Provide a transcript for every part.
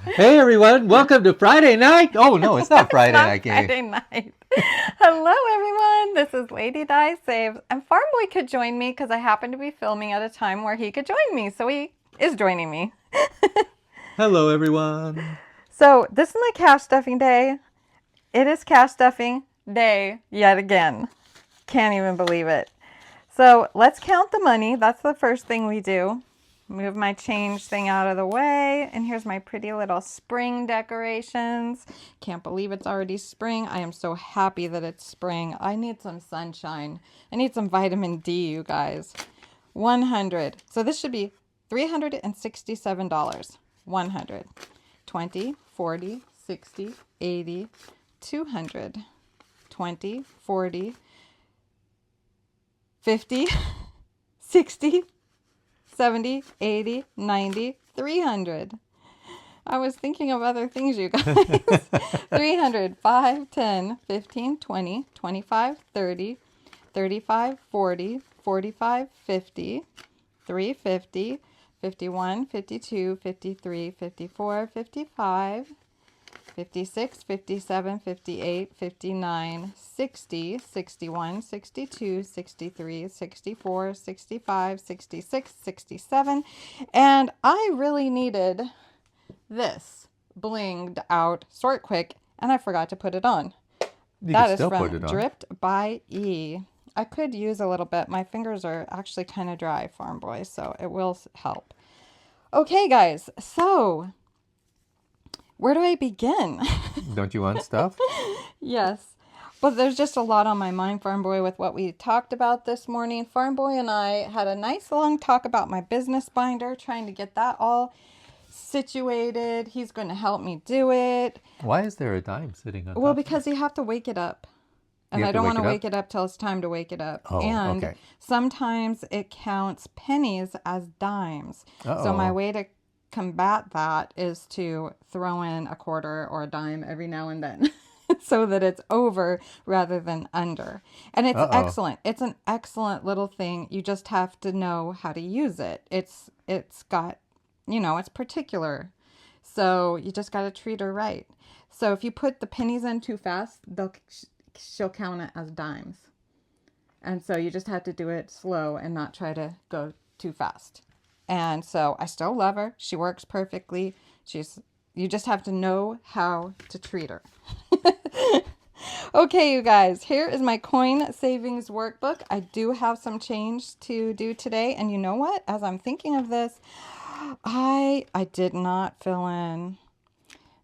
Hey everyone, welcome to Friday night. Oh no, it's not Friday Not night game. Friday night. Hello, everyone. This is Lady Di Saves, and Farm Boy could join me because I happen to be filming at a time where he could join me, so he is joining me. Hello everyone. So this is my cash stuffing day. It is cash stuffing day yet again. Can't even believe it. So let's count the money. That's the first thing we do. Move my change thing out of the way. And here's my pretty little spring decorations. Can't believe it's already spring. I am so happy that it's spring. I need some sunshine. I need some vitamin D, you guys. 100. So this should be $367. 100. 20, 40, 60, 80, 200. 20, 40, 50, 60, 70, 80, 90, 300. I was thinking of other things, you guys. 300, 5, 10, 15, 20, 25, 30, 35, 40, 45, 50, 350, 51, 52, 53, 54, 55, 56, 57, 58, 59, 60, 61, 62, 63, 64, 65, 66, 67. And I really needed this blinged out Sort Quick, and I forgot to put it on. You can That is still put from it on. Dripped by E. I could use a little bit. My fingers are actually kind of dry, Farm Boy, so it will help. Okay, guys, so where do I begin? Don't you want stuff? Yes. But there's just a lot on my mind, Farm Boy, with what we talked about this morning. Farm Boy and I had a nice long talk about my business binder, trying to get that all situated. He's going to help me do it. Why is there a dime sitting on Well, top? because you have to wake it up. You And have I to don't want to wake it up? wake it up till it's time to wake it up. Oh, And okay. sometimes it counts pennies as dimes. So my Uh-oh. way to combat that is to throw in a quarter or a dime every now and then so that it's over rather than under. And it's Uh-oh. excellent. It's an excellent little thing. You just have to know how to use it. It's got, it's particular. So you just got to treat her right. So if you put the pennies in too fast, she'll count it as dimes. And so you just have to do it slow and not try to go too fast. And so I still love her. She works perfectly. You just have to know how to treat her. Okay, you guys, here is my coin savings workbook. I do have some change to do today. And you know what? As I'm thinking of this, I did not fill in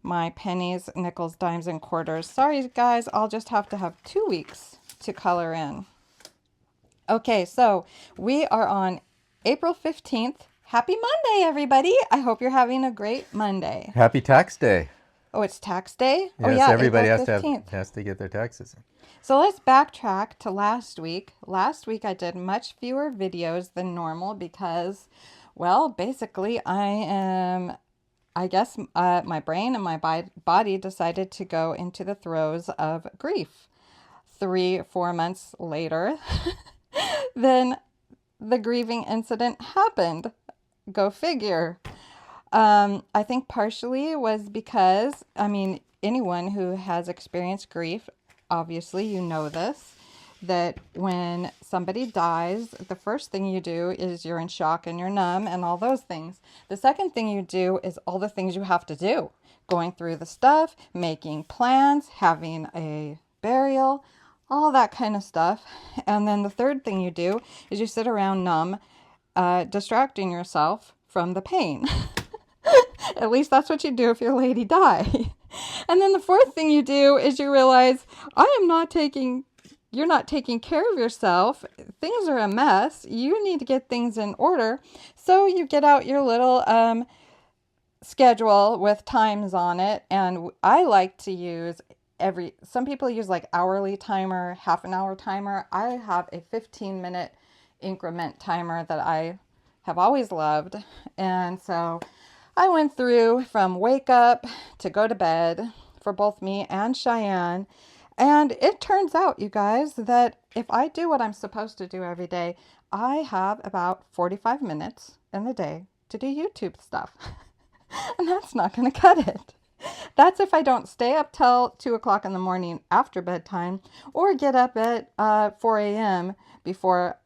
my pennies, nickels, dimes, and quarters. Sorry, guys, I'll just have to have 2 weeks to color in. Okay, so we are on April 15th. Happy Monday, everybody. I hope you're having a great Monday. Happy tax day. Oh, it's tax day? Oh, Yes, yeah, everybody April has 15th. to get their taxes in. So let's backtrack to last week. Last week I did much fewer videos than normal because, well, basically I guess my brain and my body decided to go into the throes of grief. 3-4 months later, then the grieving incident happened. Go figure. I think partially was because, anyone who has experienced grief, obviously you know this, that when somebody dies, the first thing you do is you're in shock and you're numb and all those things. The second thing you do is all the things you have to do. Going through the stuff, making plans, having a burial, all that kind of stuff. And then the third thing you do is you sit around numb, distracting yourself from the pain. At least that's what you do if your lady die. And then the fourth thing you do is you realize you're not taking care of yourself. Things are a mess. You need to get things in order. So you get out your little schedule with times on it. And I like to use some people use like hourly timer, half an hour timer. I have a 15-minute increment timer that I have always loved. And so I went through from wake up to go to bed for both me and Cheyenne. And it turns out, you guys, that if I do what I'm supposed to do every day, I have about 45 minutes in the day to do YouTube stuff. And that's not going to cut it. That's if I don't stay up till 2 o'clock in the morning after bedtime or get up at 4 a.m. before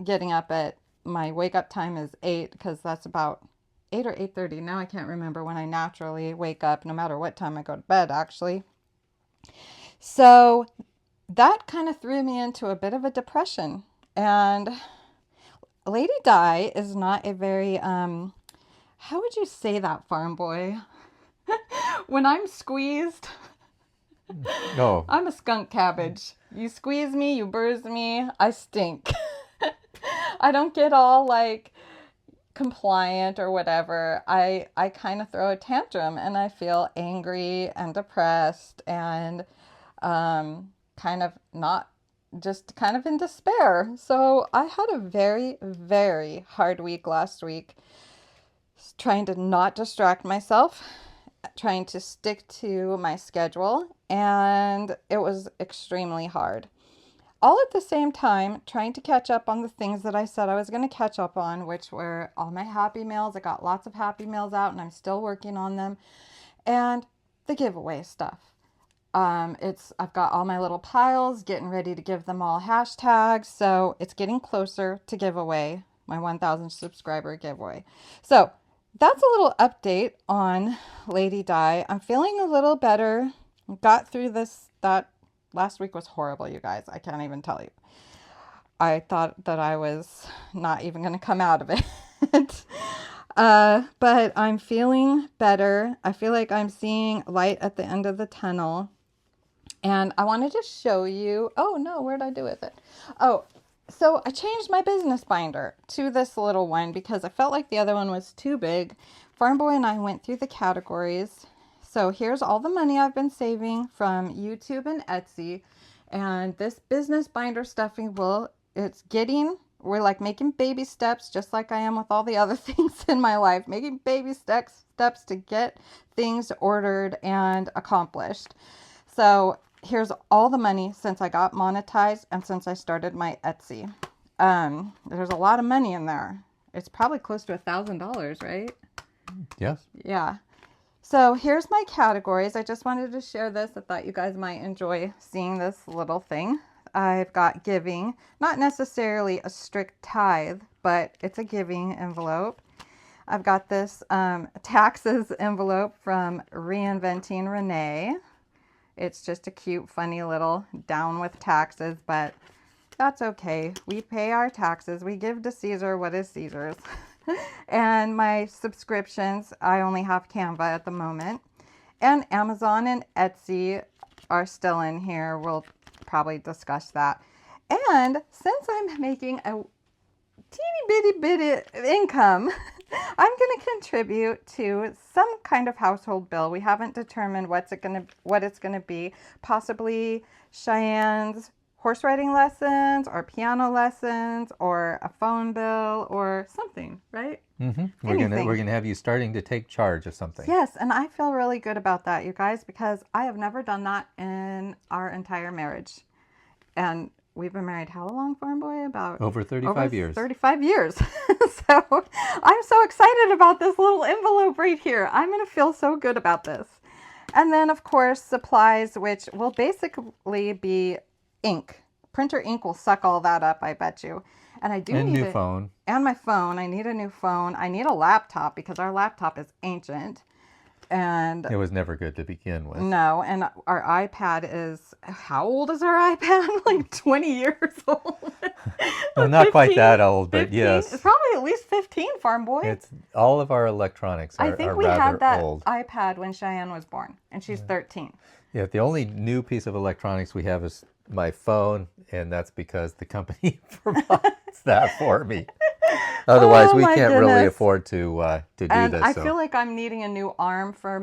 getting up at my wake up time is 8 because that's about 8 or 8:30. Now I can't remember when I naturally wake up no matter what time I go to bed actually. So that kind of threw me into a bit of a depression. And Lady Di is not a very, how would you say that, farm boy? When I'm squeezed, No. I'm a skunk cabbage. You squeeze me, you bruise me, I stink. I don't get all like compliant or whatever. I kind of throw a tantrum and I feel angry and depressed and kind of not just kind of in despair. So I had a very, very hard week last week, trying to not distract myself, trying to stick to my schedule, and it was extremely hard. All at the same time, trying to catch up on the things that I said I was going to catch up on, which were all my happy meals. I got lots of happy meals out and I'm still working on them. And the giveaway stuff. I've got all my little piles, getting ready to give them all hashtags. So it's getting closer to giveaway, my 1,000 subscriber giveaway. So that's a little update on Lady Di. I'm feeling a little better. Got through that last week was horrible, you guys. I can't even tell you. I thought that I was not even going to come out of it. But I'm feeling better. I feel like I'm seeing light at the end of the tunnel. And I wanted to show you. Oh, no, where'd I do with it? Oh, so I changed my business binder to this little one because I felt like the other one was too big. Farm Boy and I went through the categories. So here's all the money I've been saving from YouTube and Etsy. And this business binder stuffing we're like making baby steps, just like I am with all the other things in my life, making baby steps to get things ordered and accomplished. So here's all the money since I got monetized and since I started my Etsy. There's a lot of money in there. It's probably close to $1,000, right? Yes. Yeah. So here's my categories. I just wanted to share this. I thought you guys might enjoy seeing this little thing. I've got giving, not necessarily a strict tithe, but it's a giving envelope. I've got this taxes envelope from Reinventing Renee. It's just a cute, funny little down with taxes, but that's okay. We pay our taxes. We give to Caesar what is Caesar's. And my subscriptions, I only have Canva at the moment. And Amazon and Etsy are still in here. We'll probably discuss that. And since I'm making a teeny bitty income, I'm going to contribute to some kind of household bill. We haven't determined what it's going to be. Possibly Cheyenne's horse riding lessons or piano lessons or a phone bill or something, right? Mm-hmm. We're gonna have you starting to take charge of something. Yes, and I feel really good about that, you guys, because I have never done that in our entire marriage. And we've been married how long, Farm Boy? About over 35 years. 35 years. So I'm so excited about this little envelope right here. I'm going to feel so good about this. And then, of course, supplies, which will basically be ink. Printer ink will suck all that up, I bet you. And I do need new phone. And my phone. I need a new phone. I need a laptop because our laptop is ancient. And it was never good to begin with. No, and our iPad is, how old is our iPad? Like 20 years old. Well, not quite that old, but 15? yes. It's probably at least 15, Farm Boy. It's all of our electronics are I think are we rather had that old. iPad when Cheyenne was born, and she's 13. Yeah, the only new piece of electronics we have is my phone, and that's because the company provides that for me. Otherwise, we can't really afford to do and this. I feel like I'm needing a new arm for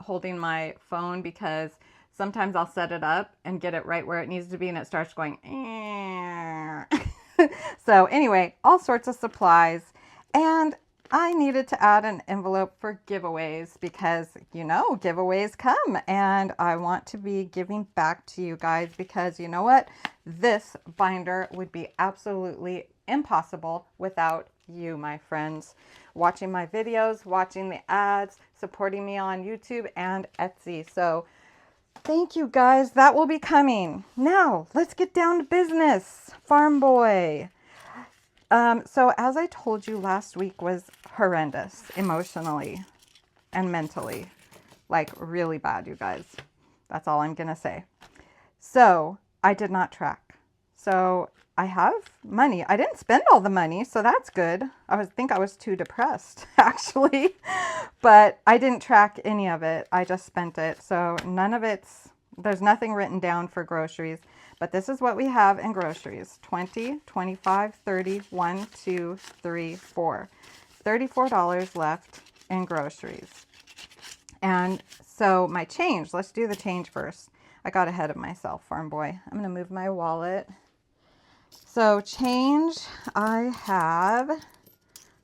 holding my phone because sometimes I'll set it up and get it right where it needs to be, and it starts going. So anyway, all sorts of supplies, and I needed to add an envelope for giveaways because, giveaways come, and I want to be giving back to you guys because you know what? This binder would be absolutely impossible without you, my friends, watching my videos, watching the ads, supporting me on YouTube and Etsy. So thank you guys. That will be coming. Now, let's get down to business. Farm Boy. So as I told you, last week was horrendous emotionally and mentally. Like really bad, you guys. That's all I'm going to say. So I did not track. So I have money. I didn't spend all the money, so that's good. think I was too depressed, actually. But I didn't track any of it. I just spent it. So there's nothing written down for groceries. But this is what we have in groceries. 20, 25, 30, 1, 2, 3, 4. $34 left in groceries. And so my change, let's do the change first. I got ahead of myself, Farm Boy. I'm going to move my wallet. So change, I have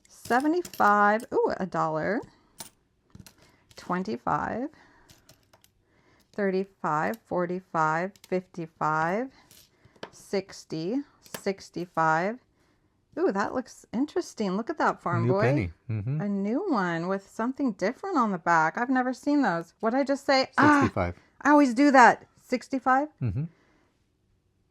75, a dollar, 25, 35, 45, 55, 60, 65. Ooh, that looks interesting. Look at that, Farm Boy. New penny. Mm-hmm. A new one with something different on the back. I've never seen those. What did I just say? 65. I always do that. 65? Mm-hmm.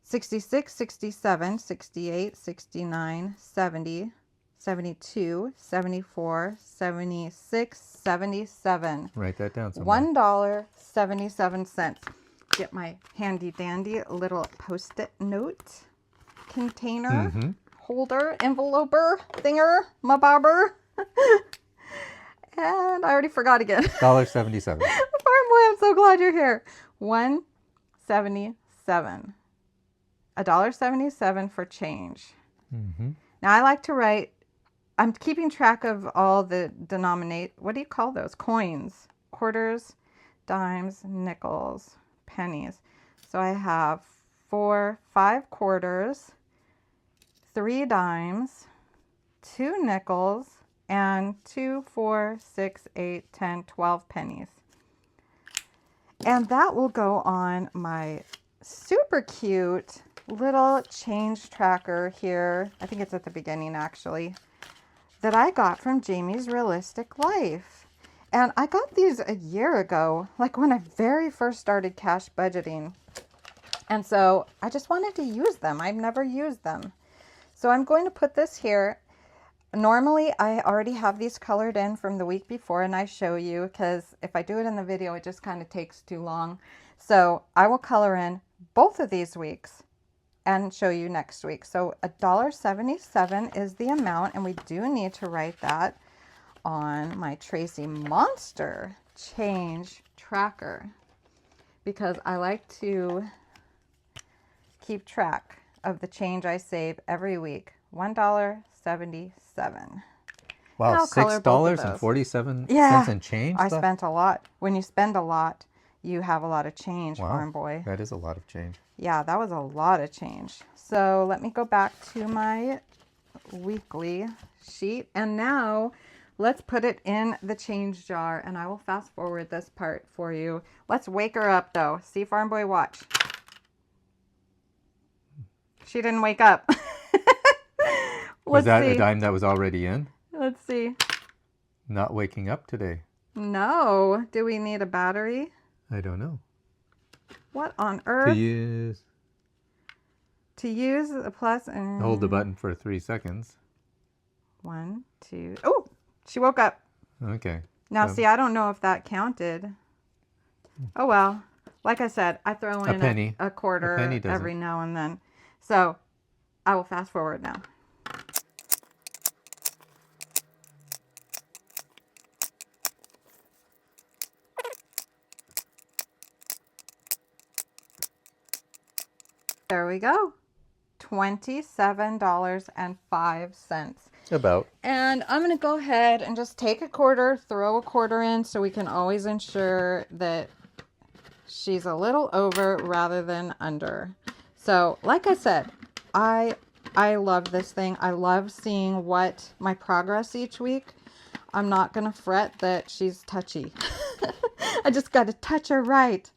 66, 67, 68, 69, 70, 72, 74, 76, 77. Write that down somewhere. $1.77. Get my handy dandy little Post-it note container, holder, enveloper, thinger, my bobber. And I already forgot again. $1.77. Farm Boy, I'm so glad you're here. $1.77. $1.77 for change. Mm-hmm. Now I like to write, I'm keeping track of all the what do you call those? Coins, quarters, dimes, nickels, pennies. So I have 5 quarters, 3 dimes, 2 nickels, and 2, 4, 6, 8, 10, 12 pennies. And that will go on my super cute little change tracker here. I think it's at the beginning actually, that I got from Jamie's Realistic Life. And I got these a year ago, like when I very first started cash budgeting. And so I just wanted to use them. I've never used them. So I'm going to put this here. Normally I already have these colored in from the week before and I show you, because if I do it in the video it just kind of takes too long. So I will color in both of these weeks and show you next week. So $1.77 is the amount, and we do need to write that on my Tracy Monster change tracker because I like to keep track of the change I save every week. $1.77. Wow, $6.47 in change? I spent a lot. When you spend a lot, you have a lot of change, wow, Farm Boy. That is a lot of change. Yeah, that was a lot of change. So let me go back to my weekly sheet. And now let's put it in the change jar. And I will fast forward this part for you. Let's wake her up though. See, Farm Boy, watch. She didn't wake up. Was that a dime that was already in? Let's see. Not waking up today. No. Do we need a battery? I don't know. What on earth? To use the plus and... Hold the button for 3 seconds. 1, 2... Oh! She woke up. Okay. Now, see, I don't know if that counted. Oh, well. Like I said, I throw in a quarter every now and then. So, I will fast forward now. There we go. $27.05. About. And I'm going to go ahead and just take a quarter, throw a quarter in so we can always ensure that she's a little over rather than under. So, like I said, I love this thing. I love seeing what my progress each week. I'm not going to fret that she's touchy. I just got to touch her right.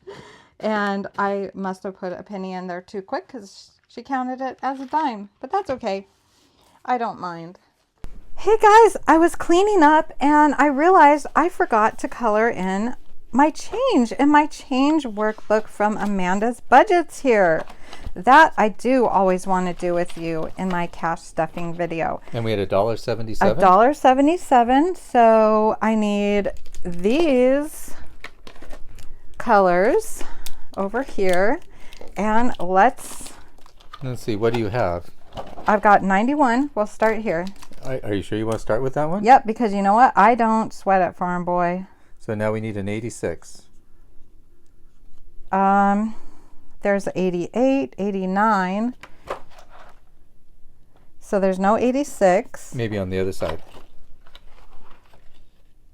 And I must have put a penny in there too quick because she counted it as a dime. But that's okay. I don't mind. Hey guys, I was cleaning up and I realized I forgot to color in my change in my change workbook from Amanda's Budgets here. That I do always want to do with you in my cash stuffing video. And we had $1.77? $1.77. So I need these colors over here. And let's see, what do you have? I've got 91. We'll start here. Are you sure you want to start with that one? Yep, because you know what? I don't sweat it, farm boy. So now we need an 86. There's 88, 89. So there's no 86. Maybe on the other side.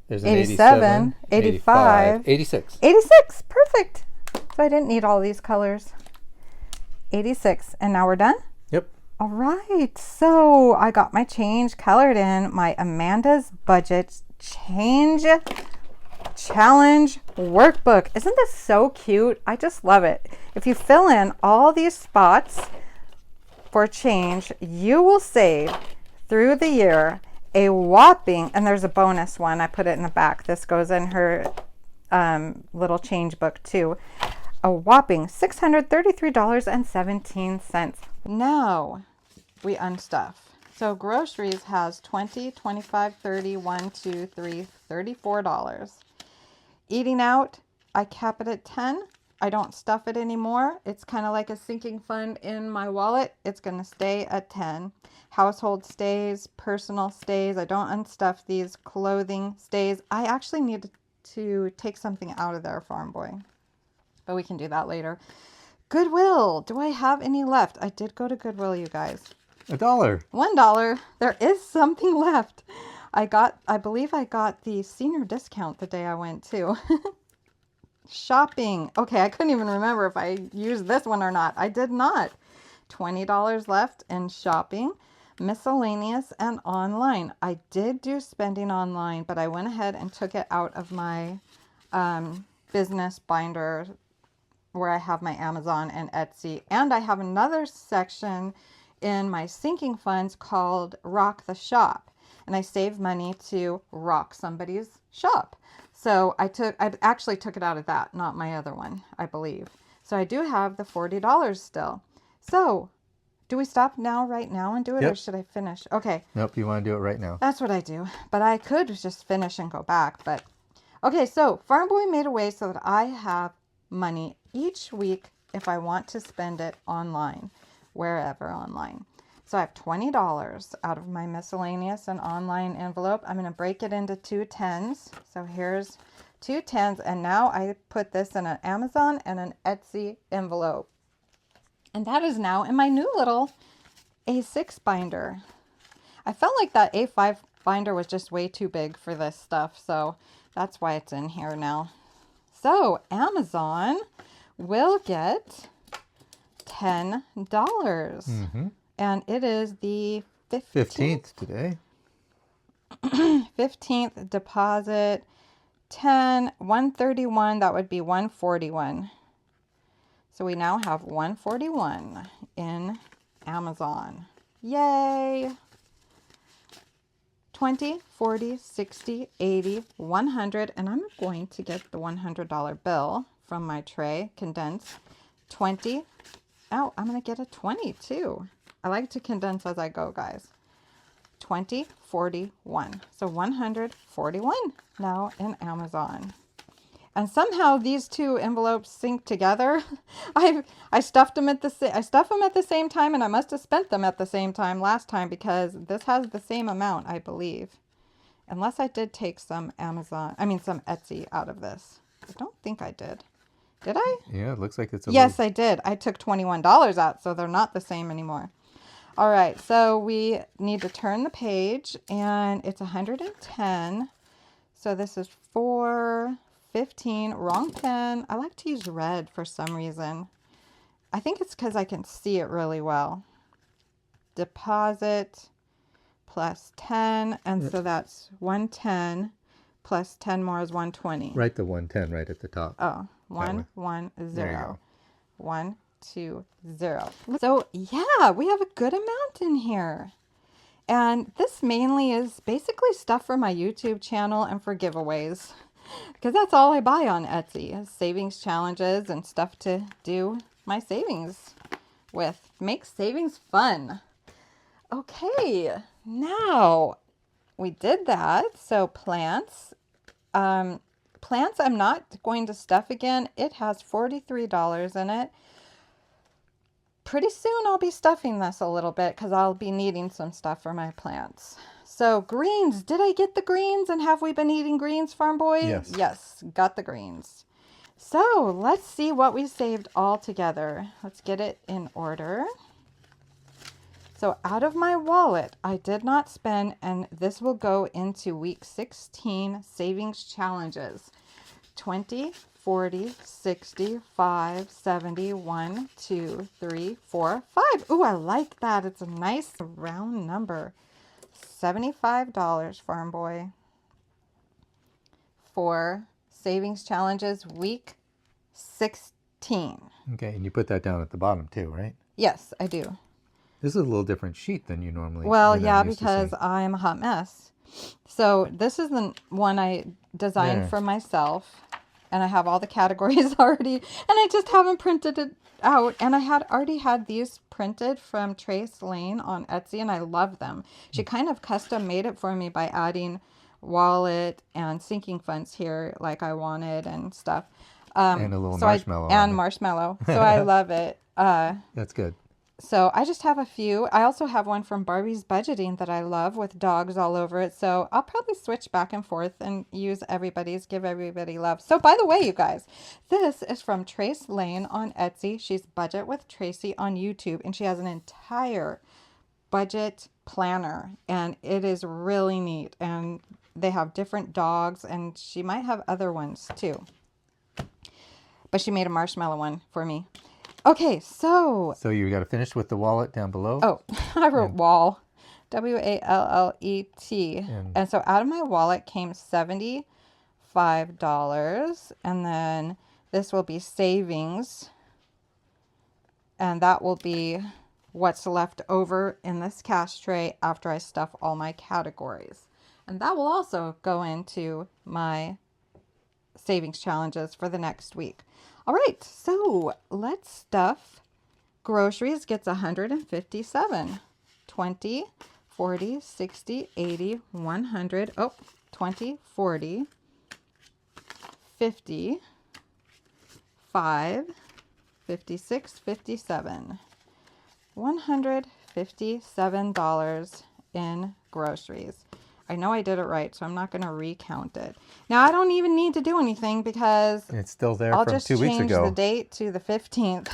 There's an 87, 85, 86. 86. Perfect. So I didn't need all these colors. 86. And now we're done? Yep. All right. So I got my change colored in my Amanda's Budget Change Challenge Workbook. Isn't this so cute? I just love it. If you fill in all these spots for change, you will save through the year a whopping, and there's a bonus one. I put it in the back. This goes in her little change book too. A whopping $633.17. Now we unstuff. So groceries has 20, 25, 30, 1, 2, 3, $34. Eating out, I cap it at 10. I don't stuff it anymore. It's kind of like a sinking fund in my wallet. It's going to stay at 10. Household stays, personal stays. I don't unstuff these. Clothing stays. I actually need to take something out of there, farm boy. But we can do that later. Goodwill. Do I have any left? I did go to Goodwill, you guys. $1. $1. There is something left. I believe I got the senior discount the day I went too. Shopping. Okay, I couldn't even remember if I used this one or not. I did not. $20 left in shopping, miscellaneous, and online. I did do spending online, but I went ahead and took it out of my business binder where I have my Amazon and Etsy. And I have another section in my sinking funds called Rock the Shop. And I save money to rock somebody's shop. So I actually took it out of that, not my other one, I believe. So I do have the $40 still. So do we stop now, right now, and do it? Yep. Or should I finish? Okay. Nope, you want to do it right now. That's what I do. But I could just finish and go back. But okay, so Farm Boy made a way so that I have money each week if I want to spend it online, wherever online. So I have $20 out of my miscellaneous and online envelope. I'm going to break it into 2 10s. So here's 2 10s. And now I put this in an Amazon and an Etsy envelope. And that is now in my new little A6 binder. I felt like that A5 binder was just way too big for this stuff. So that's why it's in here now. So Amazon will get $10. Mm-hmm. And it is the 15th today. 15th deposit. 10, 131, that would be 141. So we now have 141 in Amazon. Yay! 20, 40, 60, 80, 100, and I'm going to get the $100 bill from my tray, condense. 20. Oh, I'm going to get a 20 too. I like to condense as I go, guys. 20, 41. So 141 now in Amazon. And somehow these two envelopes sync together. I stuffed them at the same time, and I must have spent them at the same time last time because this has the same amount, I believe. Unless I did take some some Etsy out of this. I don't think I did. Did I? Yeah, it looks like it's Yes, I did. I took $21 out, so they're not the same anymore. All right, so we need to turn the page, and it's 110. So this is 415. Wrong pen. I like to use red for some reason. I think it's because I can see it really well. Deposit plus 10, and so that's 110 plus 10 more is 120. Write the 110 right at the top. Oh, 1, 1, 0. There you go. 1, 2, 0. So yeah, we have a good amount in here. And this mainly is basically stuff for my YouTube channel and for giveaways. Because that's all I buy on Etsy is savings challenges and stuff to do my savings with. Make savings fun. Okay, now we did that. So plants. Plants I'm not going to stuff again. It has $43 in it. Pretty soon I'll be stuffing this a little bit because I'll be needing some stuff for my plants. So greens, did I get the greens and have we been eating greens, Farm Boy? Yes. Yes, got the greens. So let's see what we saved all together. Let's get it in order. So out of my wallet, I did not spend, and this will go into week 16 savings challenges. 20, 40, 60, 5, 70, 1, 2, 3, 4, 5. Ooh, I like that. It's a nice round number. $75, Farm Boy, for savings challenges week 16. Okay, and you put that down at the bottom too, right? Yes, I do. This is a little different sheet than you normally. Well, than yeah, I'm used to because seeing. I'm a hot mess. So this is the one I designed There. for myself. And I have all the categories already. And I just haven't printed it out. And I had already had these printed from Trace Lane on Etsy. And I love them. She kind of custom made it for me by adding wallet and sinking funds here like I wanted and stuff. And a little marshmallow. on And it. marshmallow. So I love it. That's good. So I just have a few. I also have one from Barbie's Budgeting that I love with dogs all over it. So I'll probably switch back and forth and use everybody's, give everybody love. So by the way, you guys, this is from Trace Lane on Etsy. She's Budget with Tracy on YouTube, and she has an entire budget planner, and it is really neat. And they have different dogs, and she might have other ones too. But she made a marshmallow one for me. Okay, so you got to finish with the wallet down below. Oh, I wrote wall. WALLET. And so out of my wallet came $75. And then this will be savings. And that will be what's left over in this cash tray after I stuff all my categories. And that will also go into my savings challenges for the next week. All right, so let's stuff. Groceries gets 157. 20, 40, 60, 80, 100. Oh, 20, 40, 50, 5, 56, 57. $157 in groceries. I know I did it right, so I'm not going to recount it. Now, I don't even need to do anything because It's still there I'll from just 2 weeks change ago. the date to the 15th.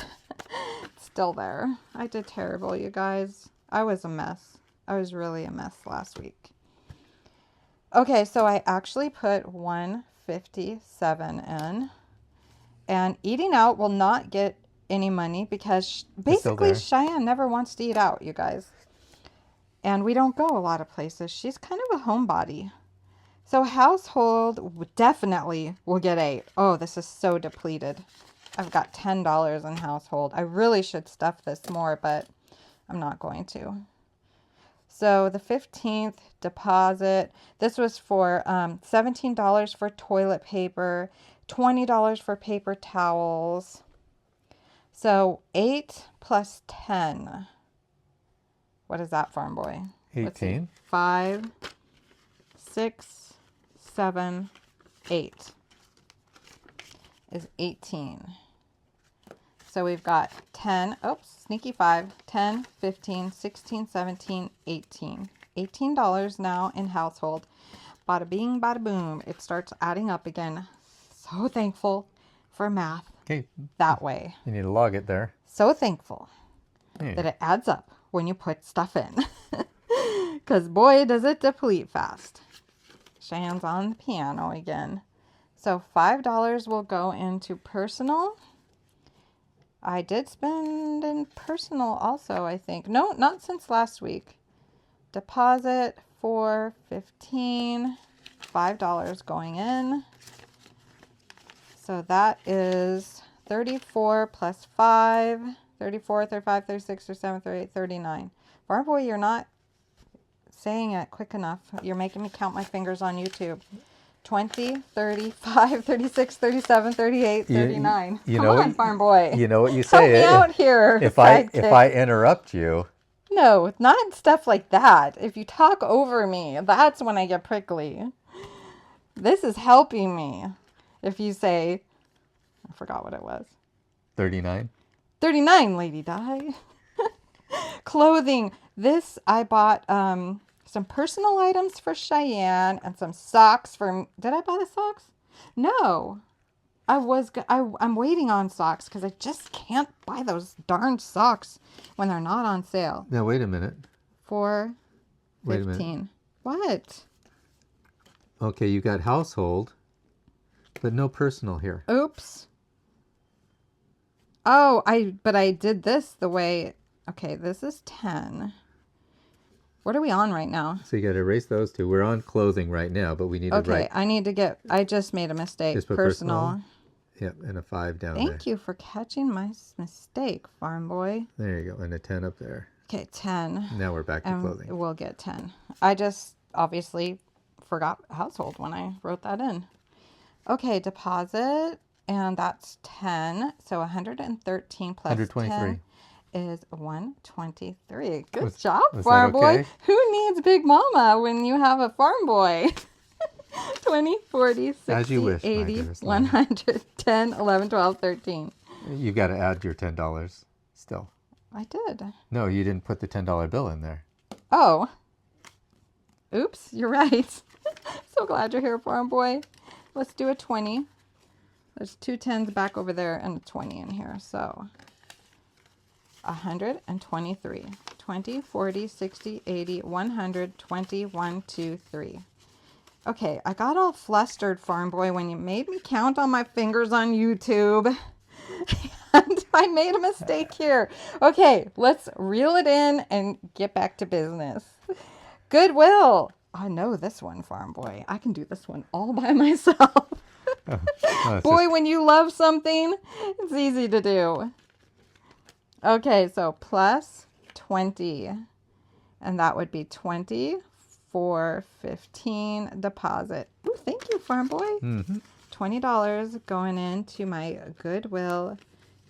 It's still there. I did terrible, you guys. I was a mess. I was really a mess last week. Okay, so I actually put 157 in. And eating out will not get any money because basically Cheyenne never wants to eat out, you guys. And we don't go a lot of places. She's kind of a homebody. So household definitely will get 8. Oh, this is so depleted. I've got $10 in household. I really should stuff this more, but I'm not going to. So the 15th deposit, this was for $17 for toilet paper, $20 for paper towels. So 8 plus 10. What is that, Farm Boy? 18. 5, 6, 7, 8 is 18. So we've got 10, oops, sneaky 5, 10, 15, 16, 17, 18. $18 now in household. Bada bing, bada boom. It starts adding up again. So thankful for math Okay. that way. You need to log it there. So thankful Yeah. that it adds up when you put stuff in. Because boy, does it deplete fast. Cheyenne's on the piano again. So $5 will go into personal. I did spend in personal also, I think. No, not since last week. Deposit for $15. $5 going in. So that is 34 plus 5. 34, 35, 36, 37, 38, 39. Farm Boy, you're not saying it quick enough. You're making me count my fingers on YouTube. 20, 35, 36, 37, 38, 39. You Come know on, farm boy. You know what you Help say. me out here. If sidekick. I interrupt you. No, not stuff like that. If you talk over me, that's when I get prickly. This is helping me. If you say, I forgot what it was. 39. 39, Lady Di. Clothing. This, I bought some personal items for Cheyenne and some socks for... Did I buy the socks? No. I'm waiting on socks because I just can't buy those darn socks when they're not on sale. Now, wait a minute. $4.15. Wait a minute. What? Okay, you got household, but no personal here. Oops. Oh, but I did this the way... Okay, this is 10. What are we on right now? So you got to erase those two. We're on clothing right now, but we need to write. Okay, I need to get... I just made a mistake. Just put personal. Yep, and a 5 down there. Thank you for catching my mistake, farm boy. There you go, and a 10 up there. Okay, 10. Now we're back to And clothing. we'll get 10. I just obviously forgot household when I wrote that in. Okay, deposit, and that's 10. So 113 plus 123. 10 is 123. Good Was job, that farm boy. okay? Who needs Big Mama when you have a farm boy? 20, 40, 60, As you wish, my 80, dearest love. 100, 10, 11, 12, 13. You've got to add your $10 still. I did. No, you didn't put the $10 bill in there. Oh. Oops, you're right. So glad you're here, farm boy. Let's do a 20. There's 2 10s back over there and a 20 in here. So 123. 20, 40, 60, 80, 100, 20, 1, 2, 3. Okay, I got all flustered, farm boy, when you made me count on my fingers on YouTube. And I made a mistake here. Okay, let's reel it in and get back to business. Goodwill. I know this one, farm boy. I can do this one all by myself. Boy, when you love something, it's easy to do. Okay, so plus 20. And that would be 20 for 15 deposit. Ooh, thank you, farm boy. Mm-hmm. $20 going into my Goodwill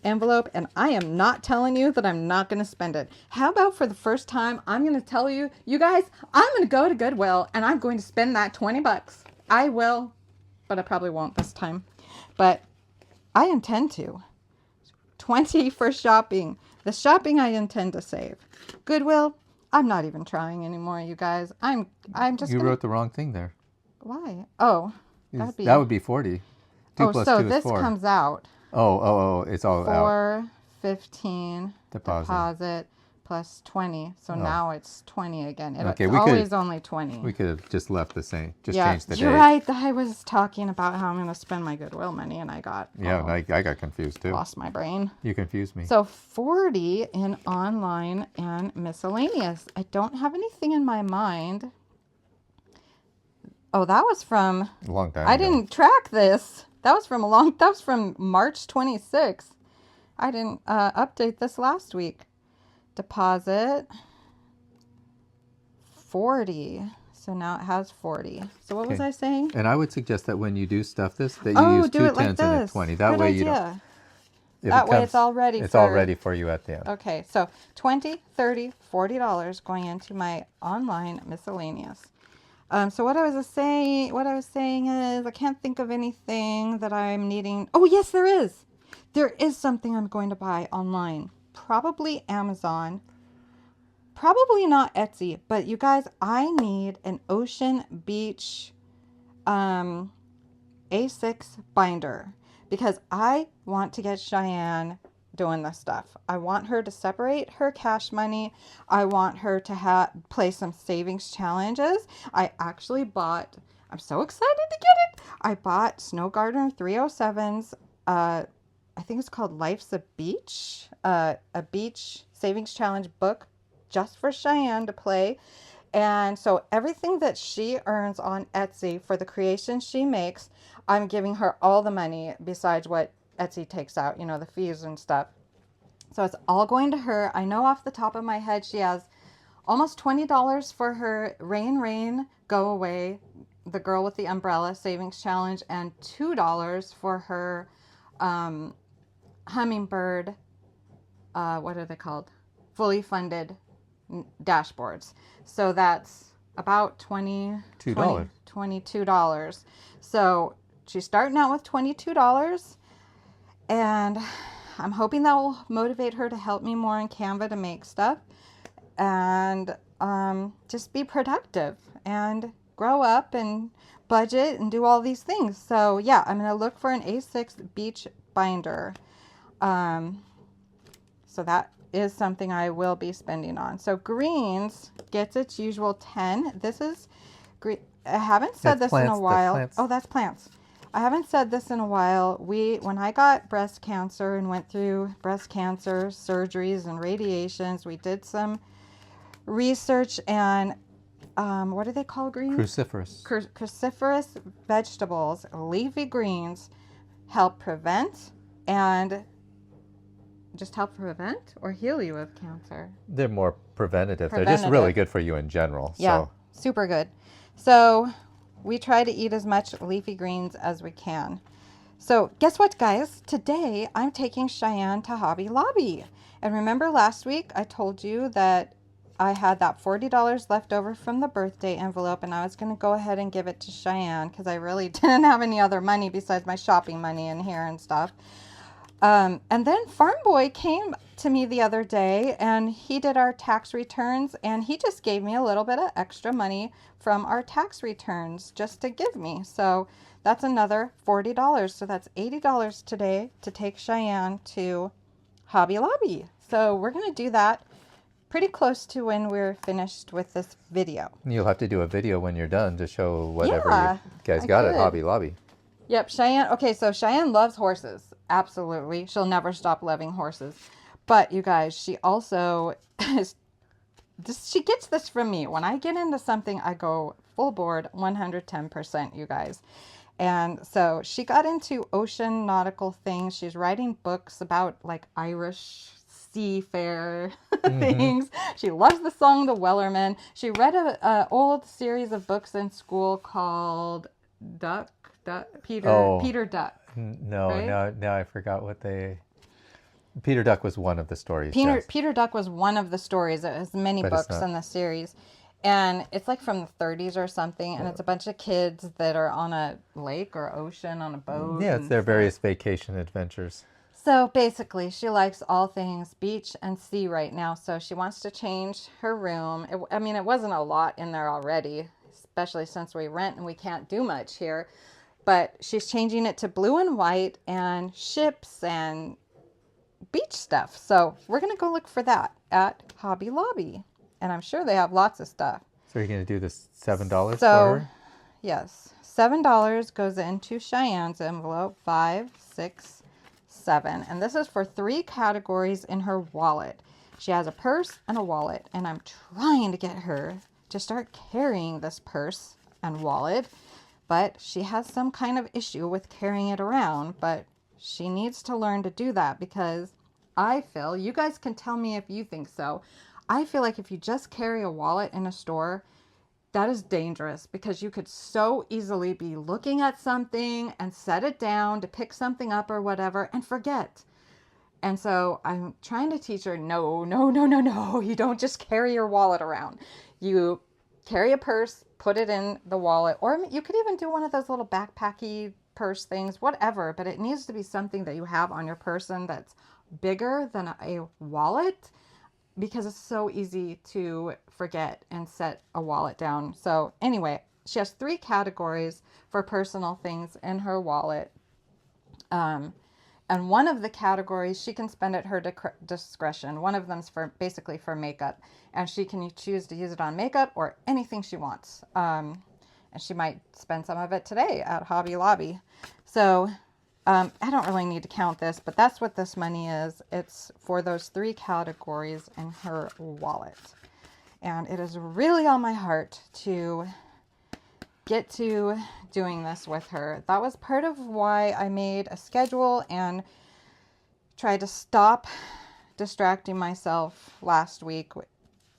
envelope, and I am not telling you that I'm not going to spend it. How about for the first time, I'm going to tell you, you guys, I'm going to go to Goodwill and I'm going to spend that 20 bucks. I will, but I probably won't this time. But I intend to. 20 for shopping. The shopping I intend to save. Goodwill, I'm not even trying anymore, you guys. I'm just You wrote the wrong thing there. Why? Oh. That would be 40. 2 plus 2 is 4. So this comes out. Oh, it's all out. 4.15 deposit plus 20. So now it's 20 again. It's always only 20. We could have just left the same. Just yeah, changed the date. you're right. I was talking about how I'm going to spend my Goodwill money, and I got I got confused too. Lost my brain. You confused me. So 40 in online and miscellaneous. I don't have anything in my mind. Oh, that was from a long time I ago. didn't track this. That was from March 26th. I didn't update this last week. Deposit 40. So now it has 40. So what was I saying? And I would suggest that when you do stuff that you use 2 10s and a 20. That Good way idea. you don't. That way it's all ready. It's all ready for you at the end. Okay, so $20, $30, $40 going into my online miscellaneous. So what I was saying is I can't think of anything that I'm needing. Oh, yes, there is. There is something I'm going to buy online. Probably Amazon. Probably not Etsy. But you guys, I need an Ocean Beach A6 binder because I want to get Cheyenne doing this stuff. I want her to separate her cash money. I want her to play some savings challenges. I actually bought, I'm so excited to get it. I bought Snow Gardener 307's, I think it's called Life's a Beach, a beach savings challenge book just for Cheyenne to play. And so everything that she earns on Etsy for the creations she makes, I'm giving her all the money besides what Etsy takes out, the fees and stuff. So it's all going to her. I know off the top of my head she has almost $20 for her Rain, Go Away, the Girl with the Umbrella Savings Challenge, and $2 for her Hummingbird, what are they called? Fully funded dashboards. So that's about $22. So she's starting out with $22, and I'm hoping that will motivate her to help me more in Canva to make stuff and just be productive and grow up and budget and do all these things. So yeah, I'm going to look for an A6 beach binder. So that is something I will be spending on. So greens gets its usual 10. This is green. I haven't said That's this in plants, a while. that's plants. Oh, that's plants. I haven't said this in a while. When I got breast cancer and went through breast cancer surgeries and radiations, we did some research, and what do they call greens? Cruciferous. Cruciferous vegetables, leafy greens, help prevent and just help prevent or heal you of cancer. They're more preventative. They're just really good for you in general. Yeah, so. Super good. So we try to eat as much leafy greens as we can. So guess what, guys? Today I'm taking Cheyenne to Hobby Lobby. And remember last week I told you that I had that $40 left over from the birthday envelope, and I was going to go ahead and give it to Cheyenne because I really didn't have any other money besides my shopping money in here and stuff. And then Farm Boy came to me the other day, and he did our tax returns, and he just gave me a little bit of extra money from our tax returns just to give me. So that's another $40. So that's $80 today to take Cheyenne to Hobby Lobby. So we're going to do that pretty close to when we're finished with this video. You'll have to do a video when you're done to show whatever you guys got at Hobby Lobby. Yep, Cheyenne. Okay, so Cheyenne loves horses. Absolutely. She'll never stop loving horses. But you guys, she also she gets this from me. When I get into something, I go full board 110%, you guys. And so she got into ocean nautical things. She's writing books about like Irish seafarer things. She loves the song The Wellerman. She read a old series of books in school called Peter Duck. No, right? now I forgot what Peter Duck was one of the stories. Peter Duck was one of the stories. It has many books in the series. And it's like from the 30s or something. And it's a bunch of kids that are on a lake or ocean on a boat. Yeah, it's their various vacation adventures. So basically, she likes all things beach and sea right now. So she wants to change her room. It wasn't a lot in there already, especially since we rent and we can't do much here. But she's changing it to blue and white and ships and beach stuff. So we're going to go look for that at Hobby Lobby. And I'm sure they have lots of stuff. So you're going to do this $7 for her? Yes. $7 goes into Cheyenne's envelope. 5, 6, 7. And this is for 3 categories in her wallet. She has a purse and a wallet. And I'm trying to get her to start carrying this purse and wallet. But she has some kind of issue with carrying it around. But she needs to learn to do that because I feel, you guys can tell me if you think so, I feel like if you just carry a wallet in a store, that is dangerous because you could so easily be looking at something and set it down to pick something up or whatever and forget. And so I'm trying to teach her, no, you don't just carry your wallet around. You carry a purse, put it in the wallet, or you could even do one of those little backpacky purse things, whatever, but it needs to be something that you have on your person that's bigger than a wallet because it's so easy to forget and set a wallet down. So anyway, she has 3 categories for personal things in her wallet. And one of the categories she can spend at her discretion. One of them's basically for makeup, and she can choose to use it on makeup or anything she wants. And she might spend some of it today at Hobby Lobby. So I don't really need to count this, but that's what this money is. It's for those 3 categories in her wallet. And it is really on my heart to get to doing this with her. That was part of why I made a schedule and tried to stop distracting myself last week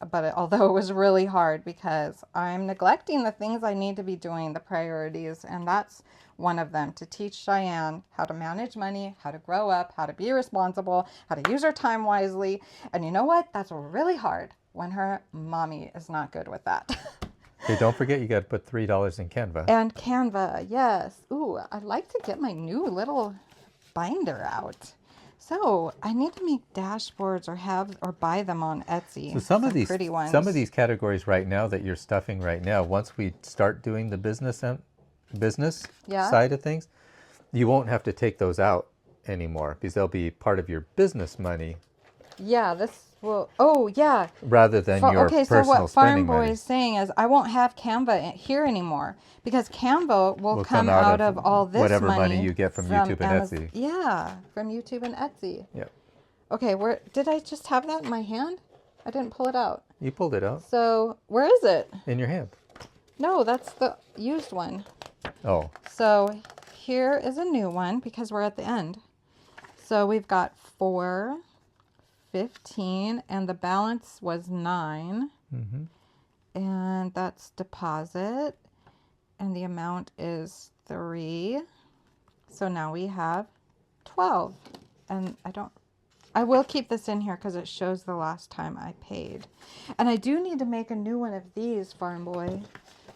although it was really hard because I'm neglecting the things I need to be doing, the priorities, and that's one of them, to teach Cheyenne how to manage money, how to grow up, how to be responsible, how to use her time wisely. And you know what? That's really hard when her mommy is not good with that. Okay, don't forget you got to put $3 in Canva. And Canva, yes. Ooh, I'd like to get my new little binder out. So I need to make dashboards or buy them on Etsy. So some of these pretty ones. Some of these categories right now that you're stuffing right now, once we start doing the business side of things, you won't have to take those out anymore because they'll be part of your business money. Yeah, this will. Oh, yeah. Rather than your personal so what Farm spending Boy money. is saying is, I won't have Canva here anymore because Canva will come out of all this whatever money you get from YouTube and Amazon. Etsy. Yeah, from YouTube and Etsy. Yep. Okay, where did I just have that in my hand? I didn't pull it out. You pulled it out. So where is it? In your hand. No, that's the used one. Oh. So here is a new one because we're at the end. So we've got 4, 15, and the balance was 9. Mm-hmm. And that's deposit. And the amount is 3. So now we have 12. And I will keep this in here because it shows the last time I paid. And I do need to make a new one of these, Farm Boy,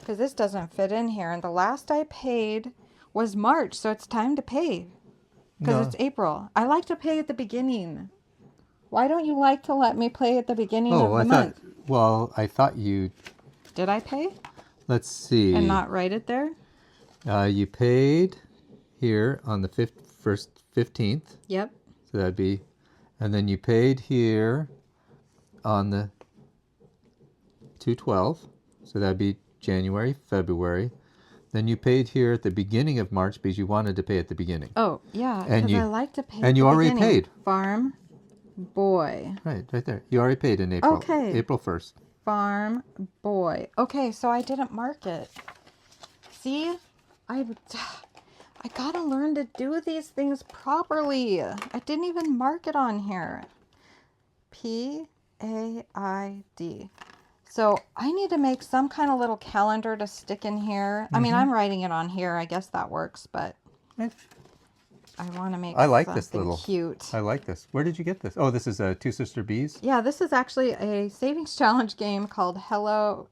because this doesn't fit in here. And the last I paid was March, so it's time to pay because it's April. I like to pay at the beginning. Why don't you like to let me pay at the beginning of the month? I thought you... Did I pay? Let's see. And not write it there? You paid here on the 15th. Yep. So that'd be... And then you paid here on the 2/12. So that'd be January, February. Then you paid here at the beginning of March because you wanted to pay at the beginning. Oh, yeah, because I like to pay And you already paid. Farm Boy. Right there. You already paid in April. Okay. April 1st. Farm Boy. Okay, so I didn't mark it. See? I gotta learn to do these things properly. I didn't even mark it on here. PAID. So I need to make some kind of little calendar to stick in here. I mean, I'm writing it on here. I guess that works, but I want to make something cute. I like this. Where did you get this? Oh, this is Two Sister Bees? Yeah, this is actually a savings challenge game called Hello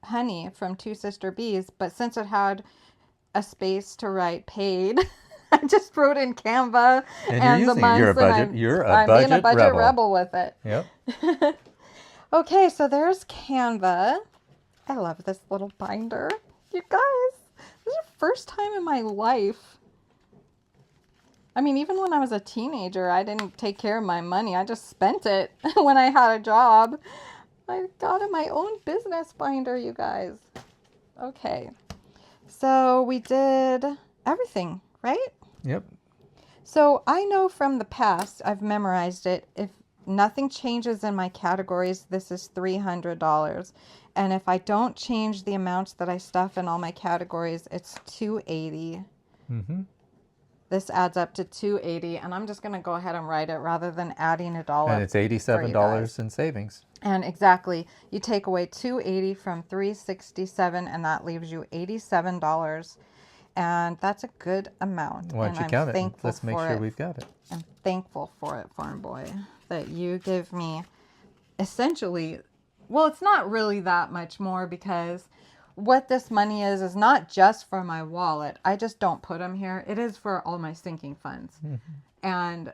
Honey from Two Sister Bees. But since it had a space to write paid, I just wrote in Canva and the months. I'm being a budget rebel with it. Yep. Okay, so there's Canva. I love this little binder. You guys, this is the first time in my life. I mean, even when I was a teenager, I didn't take care of my money. I just spent it when I had a job. I got my own business binder, you guys. Okay. So we did everything, right? Yep. So I know from the past, I've memorized it. If nothing changes in my categories, this is $300. And if I don't change the amounts that I stuff in all my categories, it's $280. Mm-hmm. This adds up to $280, and I'm just going to go ahead and write it rather than adding it all up. And it's $87 in savings. And exactly, you take away $280 from $367, and that leaves you $87. And that's a good amount. Why don't you count it? Let's make sure we've got it. I'm thankful for it, Farm Boy, that you give me essentially, well, it's not really that much more because what this money is not just for my wallet. I just don't put them here. It is for all my sinking funds. Mm-hmm. And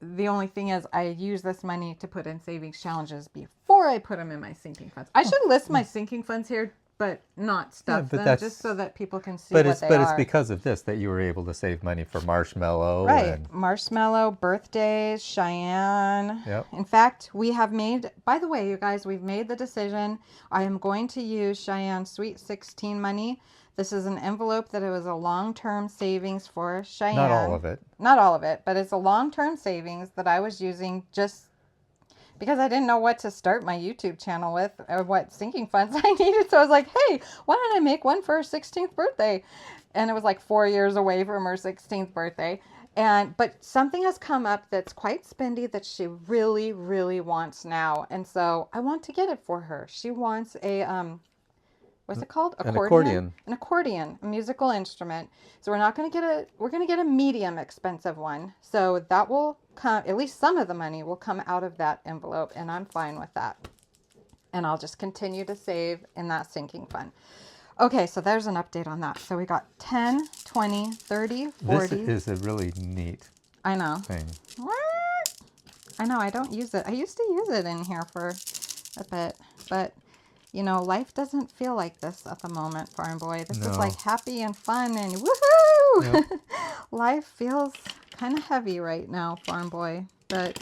the only thing is I use this money to put in savings challenges before I put them in my sinking funds. I should list my sinking funds here, but not stuff them, just so that people can see what they are. But it's because of this that you were able to save money for Marshmallow. Right. Marshmallow, birthdays, Cheyenne. Yep. In fact, we have made, by the way, you guys, we've made the decision. I am going to use Cheyenne's Sweet 16 money. This is an envelope that it was a long-term savings for Cheyenne. Not all of it. Not all of it, but it's a long-term savings that I was using just because I didn't know what to start my YouTube channel with or what sinking funds I needed. So I was like, hey, why don't I make one for her 16th birthday? And it was like 4 years away from her 16th birthday. But something has come up that's quite spendy that she really, really wants now. And so I want to get it for her. She wants a, what's it called? An accordion. An accordion, a musical instrument. So we're not going to get we're going to get a medium expensive one. So that will come, at least some of the money will come out of that envelope. And I'm fine with that. And I'll just continue to save in that sinking fund. Okay, so there's an update on that. So we got 10, 20, 30, 40. This is a really neat I know. thing. What? I know, I don't use it. I used to use it in here for a bit. But, you know, life doesn't feel like this at the moment, Farm Boy. This is like happy and fun and woohoo! Yep. Life feels kind of heavy right now, Farm Boy. But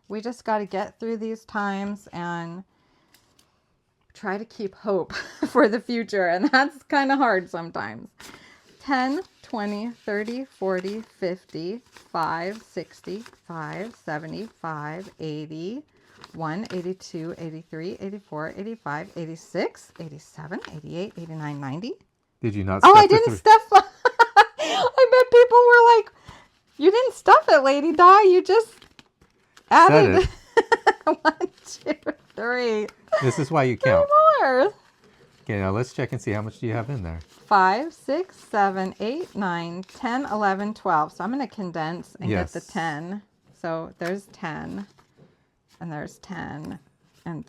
we just got to get through these times and try to keep hope for the future, and that's kind of hard sometimes. 10, 20, 30, 40, 50, 5, 60, 5, 75, 80, 1, 82, 83, 84, 85, 86, 87, 88, 89, 90. Did you not stuff I didn't stuff. I bet people were like, you didn't stuff it, Lady Di. You just added 1, 2, 3. This is why you count. 3 more. Okay, now let's check and see how much do you have in there. 5, 6, 7, 8, 9, 10, 11, 12. So I'm going to condense and get the 10. So there's 10. And there's 10. And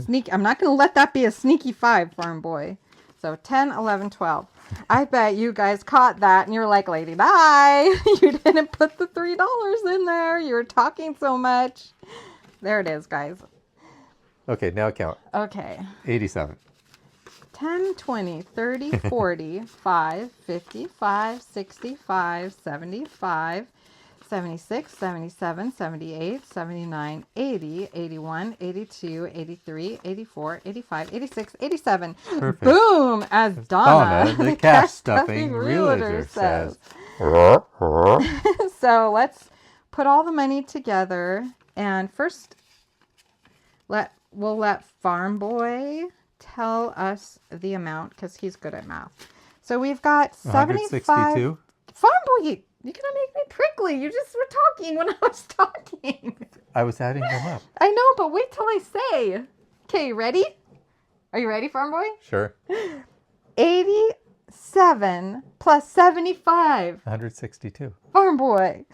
sneak. I'm not going to let that be a sneaky 5, Farm Boy. So 10, 11, 12. I bet you guys caught that and you're like, Lady Di, you didn't put the $3 in there. You were talking so much. There it is, guys. Okay, now count. Okay. 87. 10, 20, 30, 40, 5, 55, 65, 75, 76, 77, 78, 79, 80, 81, 82, 83, 84, 85, 86, 87. Perfect. Boom! As Donna, the cash stuffing realtor says. So let's put all the money together. And first, we'll let Farm Boy tell us the amount because he's good at math. So we've got 75. 162. Farm Boy, you're going to make me prickly. You just were talking when I was talking. I was adding them up. I know, but wait till I say. Okay, ready? Are you ready, Farm Boy? Sure. 87 plus 75. 162. Farm Boy.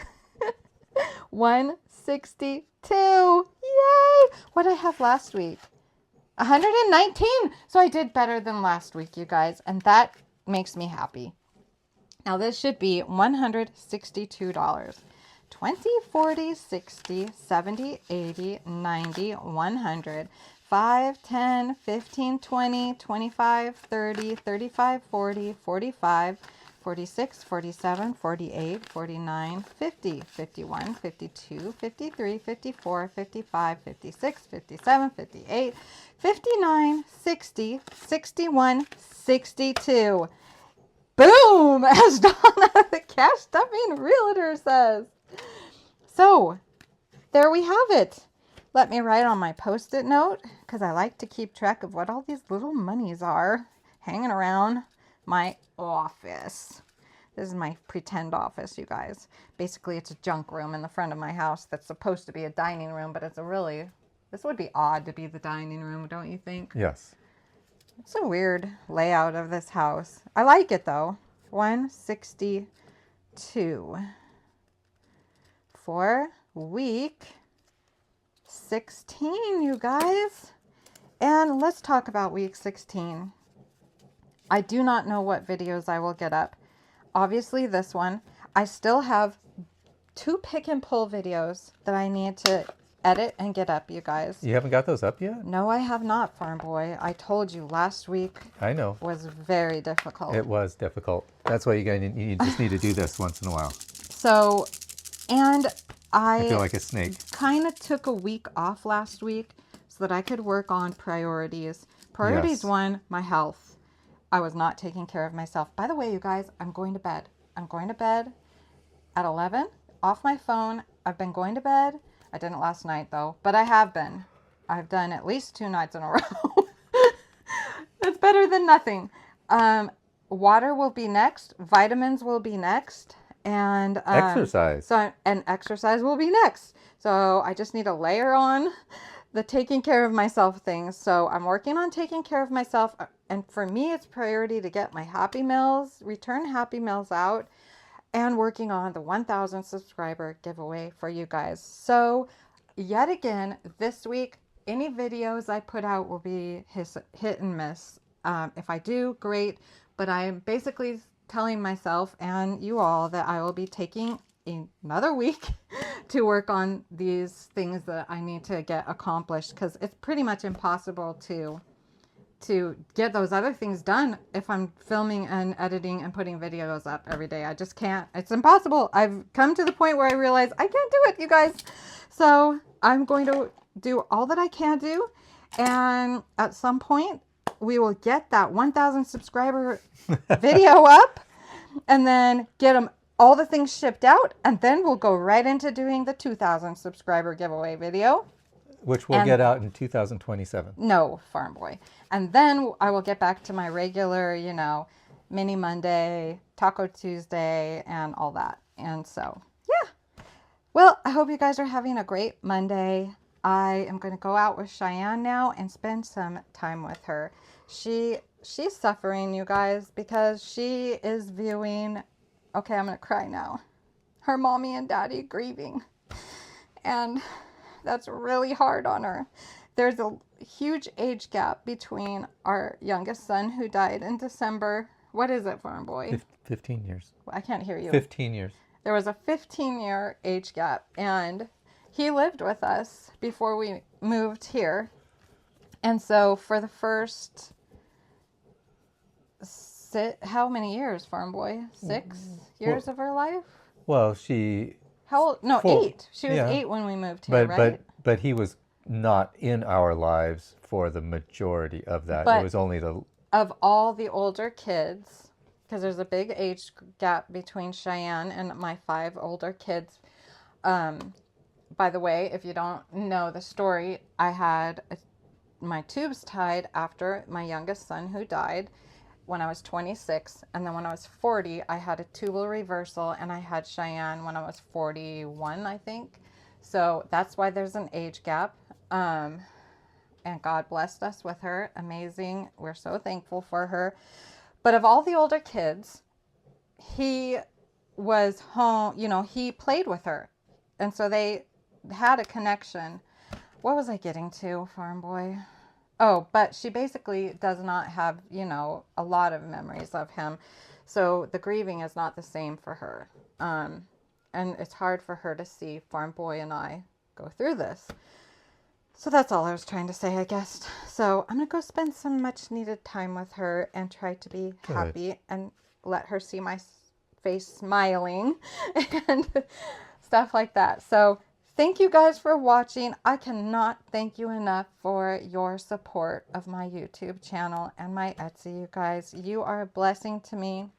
162. Yay! What did I have last week? 119. So I did better than last week, you guys. And that makes me happy. Now this should be $162. 20, 40, 60, 70, 80, 90, 100. 5, 10, 15, 20, 25, 30, 35, 40, 45, 46, 47, 48, 49, 50, 51, 52, 53, 54, 55, 56, 57, 58, 59, 60, 61, 62. Boom! As Donna, the cash stuffing realtor says. So, there we have it. Let me write on my Post-it note, because I like to keep track of what all these little monies are hanging around my office. This is my pretend office, you guys. Basically, it's a junk room in the front of my house that's supposed to be a dining room, but it's a really... This would be odd to be the dining room, don't you think? Yes. It's a weird layout of this house. I like it, though. 162 for week 16, you guys. And let's talk about week 16. I do not know what videos I will get up. Obviously, this one. I still have 2 pick and pull videos that I need to edit and get up, you guys. You haven't got those up yet? No, I have not, Farm Boy. I told you last week. I know. Was very difficult. It was difficult. That's why you just need to do this once in a while. So, and I feel like a snake. Kind of took a week off last week so that I could work on priorities. Priorities 1, my health. I was not taking care of myself. By the way, you guys, I'm going to bed. I'm going to bed at 11, off my phone. I've been going to bed. I didn't last night, though, but I have been. I've done at least 2 nights in a row. That's better than nothing. Water will be next. Vitamins will be next. And exercise. And exercise will be next. So I just need to layer on the taking care of myself things. So I'm working on taking care of myself. And for me, it's priority to get my Happy Meals, return Happy Meals out, and working on the 1,000 subscriber giveaway for you guys. So yet again, this week, any videos I put out will be hit and miss. If I do, great. But I am basically telling myself and you all that I will be taking another week to work on these things that I need to get accomplished, because it's pretty much impossible to get those other things done if I'm filming and editing and putting videos up every day. I just can't. It's impossible. I've come to the point where I realize I can't do it, you guys. So I'm going to do all that I can do. And at some point, we will get that 1,000 subscriber video up and then get them all the things shipped out. And then we'll go right into doing the 2,000 subscriber giveaway video. Which will get out in 2027. No, Farm Boy. And then I will get back to my regular, Mini Monday, Taco Tuesday, and all that. And so, yeah. Well, I hope you guys are having a great Monday. I am going to go out with Cheyenne now and spend some time with her. She's suffering, you guys, because she is viewing, okay, I'm going to cry now, her mommy and daddy grieving. And that's really hard on her. There's a huge age gap between our youngest son, who died in December. What is it, Farm Boy? 15 years. I can't hear you. 15 years. There was a 15-year age gap, and he lived with us before we moved here. And so for the first, how many years, Farm Boy? 6 years of her life? Well, she... How old? No, 8. She was 8 when we moved here, right? But he was not in our lives for the majority of that. It was only of all the older kids, because there's a big age gap between Cheyenne and my 5 older kids. By the way, if you don't know the story, I had my tubes tied after my youngest son, who died when I was 26, and then when I was 40, I had a tubal reversal, and I had Cheyenne when I was 41, I think. So that's why there's an age gap. And God blessed us with her. Amazing. We're so thankful for her. But of all the older kids, he was home, he played with her. And so they had a connection. What was I getting to, Farm Boy? Oh, but she basically does not have, a lot of memories of him. So the grieving is not the same for her. And it's hard for her to see Farm Boy and I go through this. So that's all I was trying to say, I guess. So I'm going to go spend some much needed time with her and try to be happy and let her see my face smiling and stuff like that. So thank you guys for watching. I cannot thank you enough for your support of my YouTube channel and my Etsy, you guys. You are a blessing to me.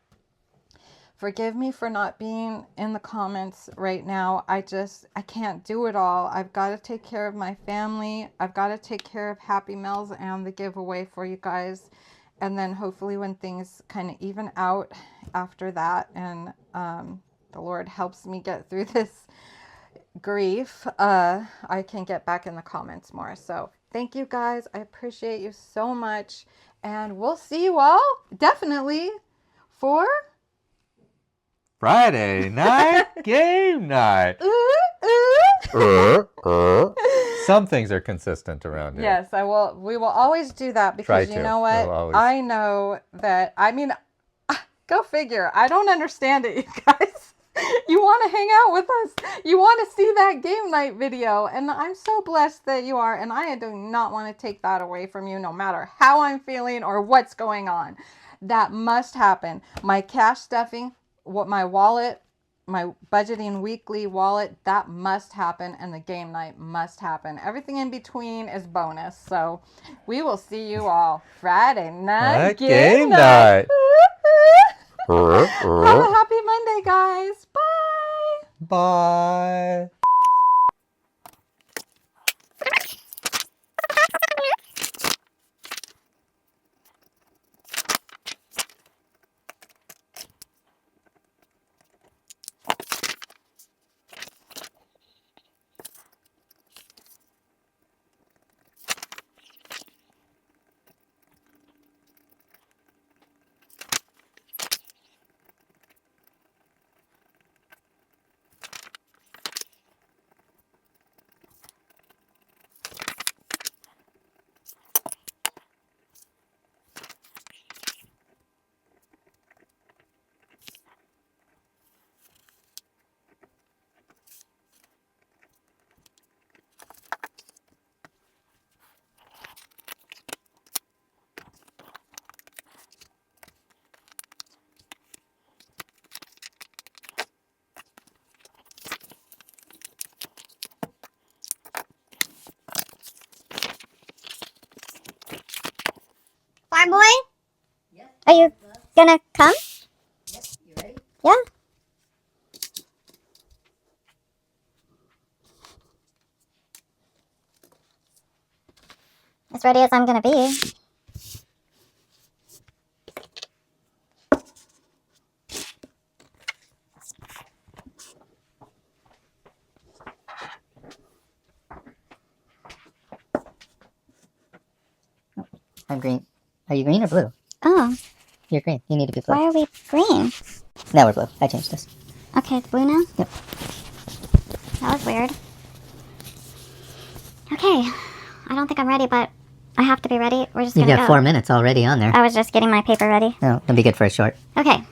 Forgive me for not being in the comments right now. I can't do it all. I've got to take care of my family. I've got to take care of Happy Meals and the giveaway for you guys. And then hopefully when things kind of even out after that and the Lord helps me get through this grief, I can get back in the comments more. So thank you guys. I appreciate you so much. And we'll see you all definitely for Friday night game night. Some things are consistent around here. Yes, we will always do that because you know what? I know that, go figure. I don't understand it, you guys. You want to hang out with us. You want to see that game night video. And I'm so blessed that you are. And I do not want to take that away from you, no matter how I'm feeling or what's going on. That must happen. My cash stuffing, my wallet, my budgeting weekly wallet, that must happen. And the game night must happen. Everything in between is bonus. So we will see you all Friday night game night. Have a happy Monday, guys. Bye. Bye. Smart boy? Are you gonna come? You ready? Yeah. As ready as I'm gonna be. I'm green. Are you green or blue? Oh. You're green. You need to be blue. Why are we green? Now we're blue. I changed this. Okay, it's blue now? Yep. That was weird. Okay. I don't think I'm ready, but I have to be ready. We're just You've gonna got go. 4 minutes already on there. I was just getting my paper ready. Oh, it'll be good for a short. Okay.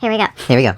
Here we go. Here we go.